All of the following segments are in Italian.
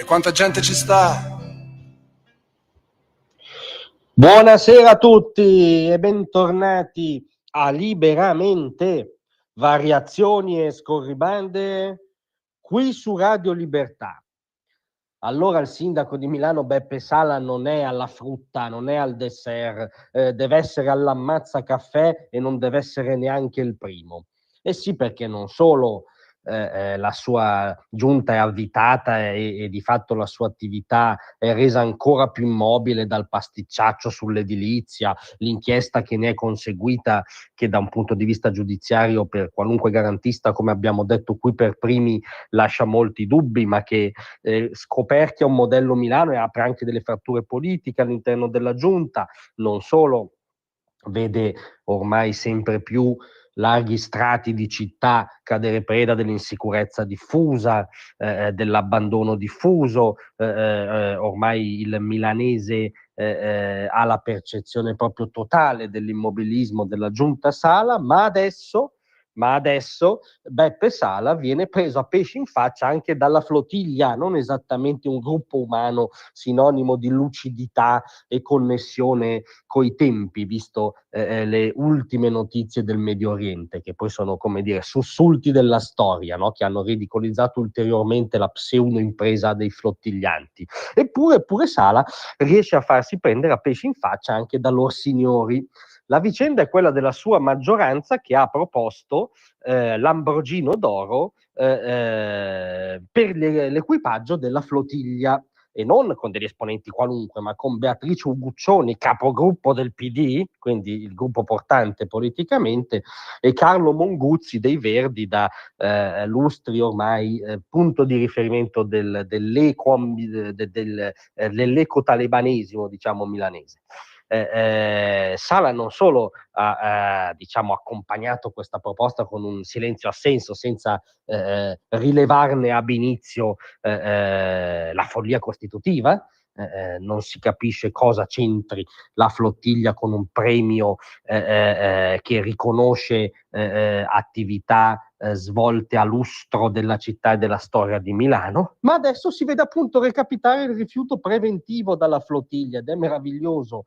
quanta gente ci sta? Buonasera a tutti e bentornati a Liberamente, variazioni e scorribande qui su Radio Libertà. Allora il sindaco di Milano Beppe Sala non è alla frutta, non è al dessert, deve essere all'ammazza caffè e non deve essere neanche il primo. E sì, perché non solo la sua giunta è avvitata e di fatto la sua attività è resa ancora più immobile dal pasticciaccio sull'edilizia, l'inchiesta che ne è conseguita, che da un punto di vista giudiziario per qualunque garantista, come abbiamo detto qui per primi, lascia molti dubbi, ma che scoperchia un modello Milano e apre anche delle fratture politiche all'interno della giunta. Non solo, vede ormai sempre più larghi strati di città cadere preda dell'insicurezza diffusa, dell'abbandono diffuso, ormai il milanese ha la percezione proprio totale dell'immobilismo della giunta Sala, ma adesso Beppe Sala viene preso a pesci in faccia anche dalla flottiglia, non esattamente un gruppo umano sinonimo di lucidità e connessione coi tempi, visto le ultime notizie del Medio Oriente, che poi sono, come dire, sussulti della storia, no? Che hanno ridicolizzato ulteriormente la pseudo-impresa dei flottiglianti. Eppure Sala riesce a farsi prendere a pesci in faccia anche da lor signori. La vicenda è quella della sua maggioranza che ha proposto l'Ambrogino d'Oro per l'equipaggio della flottiglia, e non con degli esponenti qualunque, ma con Beatrice Uguccioni, capogruppo del PD, quindi il gruppo portante politicamente, e Carlo Monguzzi dei Verdi, da lustri ormai punto di riferimento dell'eco-talibanesimo, diciamo, milanese. Sala non solo ha diciamo, accompagnato questa proposta con un silenzio assenso, senza rilevarne ab inizio la follia costitutiva. Non si capisce cosa c'entri la flottiglia con un premio che riconosce attività svolte a lustro della città e della storia di Milano, ma adesso si vede appunto recapitare il rifiuto preventivo dalla flottiglia ed è meraviglioso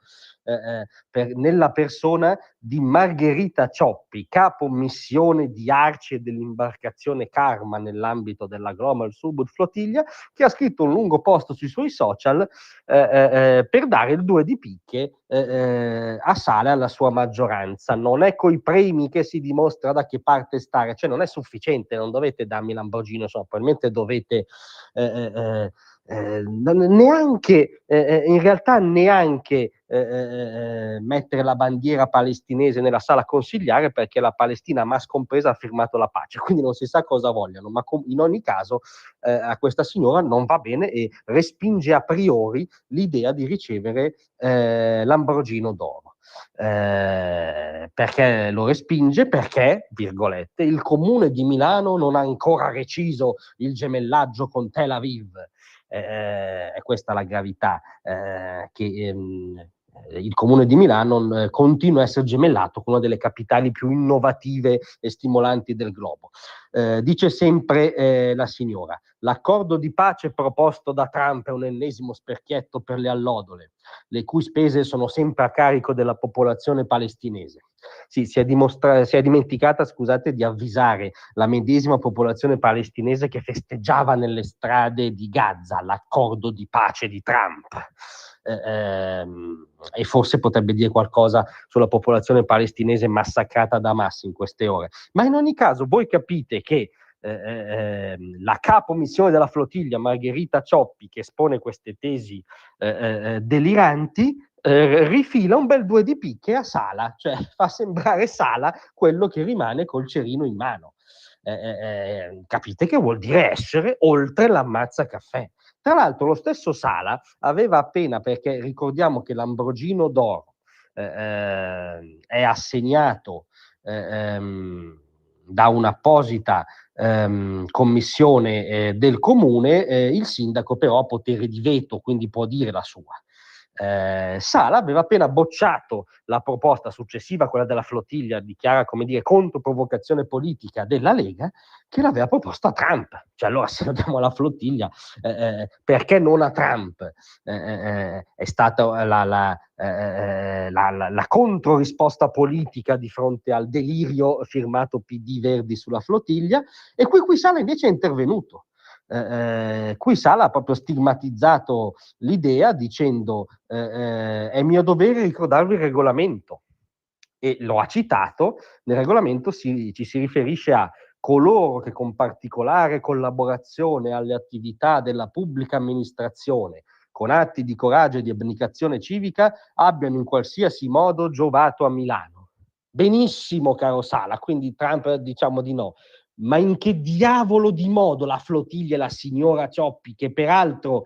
nella persona di Margherita Cioppi, capo missione di Arci e dell'imbarcazione Karma nell'ambito della Global Subud Flottiglia, che ha scritto un lungo post sui suoi social per dare il 2 di picche a Sala e alla sua maggioranza. Non è coi premi che si dimostra da che parte stare, cioè non è sufficiente, non dovete darmi Lamborghini, insomma, probabilmente dovete neanche in realtà neanche mettere la bandiera palestinese nella sala consigliare, perché la Palestina, mas compresa, ha firmato la pace, quindi non si sa cosa vogliono, ma in ogni caso a questa signora non va bene e respinge a priori l'idea di ricevere l'Ambrogino d'Oro. Perché lo respinge? Perché, virgolette, il comune di Milano non ha ancora reciso il gemellaggio con Tel Aviv. È questa la gravità, che il comune di Milano continua a essere gemellato con una delle capitali più innovative e stimolanti del globo. Dice sempre la signora: l'accordo di pace proposto da Trump è un ennesimo specchietto per le allodole, le cui spese sono sempre a carico della popolazione palestinese. Sì, si è dimenticata, scusate, di avvisare la medesima popolazione palestinese che festeggiava nelle strade di Gaza l'accordo di pace di Trump. E forse potrebbe dire qualcosa sulla popolazione palestinese massacrata da Hamas in queste ore. Ma in ogni caso voi capite che la capo missione della flottiglia, Margherita Cioppi, che espone queste tesi deliranti, rifila un bel 2 di picche a Sala, cioè fa sembrare Sala quello che rimane col cerino in mano. Capite che vuol dire essere oltre l'ammazza caffè. Tra l'altro lo stesso Sala aveva appena, perché ricordiamo che l'Ambrogino d'Oro è assegnato da un'apposita commissione del comune, il sindaco però ha potere di veto, quindi può dire la sua. Sala aveva appena bocciato la proposta successiva, quella della flottiglia, di chiara, come dire, controprovocazione politica della Lega, che l'aveva proposta a Trump. Cioè, allora, se lo diamo alla flottiglia, perché non a Trump? È stata la controrisposta politica di fronte al delirio firmato PD Verdi sulla flottiglia, e qui Sala invece è intervenuto. Qui Sala ha proprio stigmatizzato l'idea dicendo è mio dovere ricordarvi il regolamento, e lo ha citato. Nel regolamento ci si riferisce a coloro che con particolare collaborazione alle attività della pubblica amministrazione, con atti di coraggio e di abnegazione civica, abbiano in qualsiasi modo giovato a Milano. Benissimo, caro Sala, quindi Trump diciamo di no. Ma in che diavolo di modo la flottiglia e la signora Cioppi, che peraltro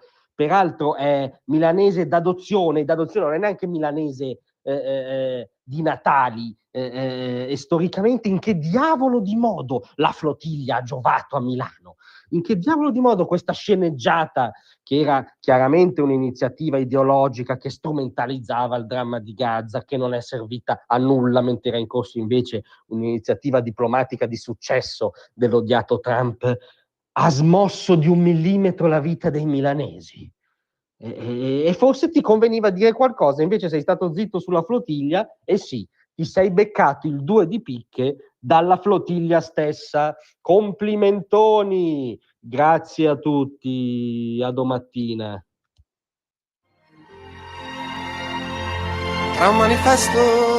è milanese d'adozione non è neanche milanese di natali, e storicamente, in che diavolo di modo la flottiglia ha giovato a Milano? In che diavolo di modo questa sceneggiata, che era chiaramente un'iniziativa ideologica che strumentalizzava il dramma di Gaza, che non è servita a nulla, mentre era in corso invece un'iniziativa diplomatica di successo dell'odiato Trump, ha smosso di 1 millimetro la vita dei milanesi? E forse ti conveniva dire qualcosa, invece sei stato zitto sulla flottiglia, e sì, ti sei beccato il 2 di picche dalla flottiglia stessa. Complimentoni, grazie a tutti, a domattina. Tra un manifesto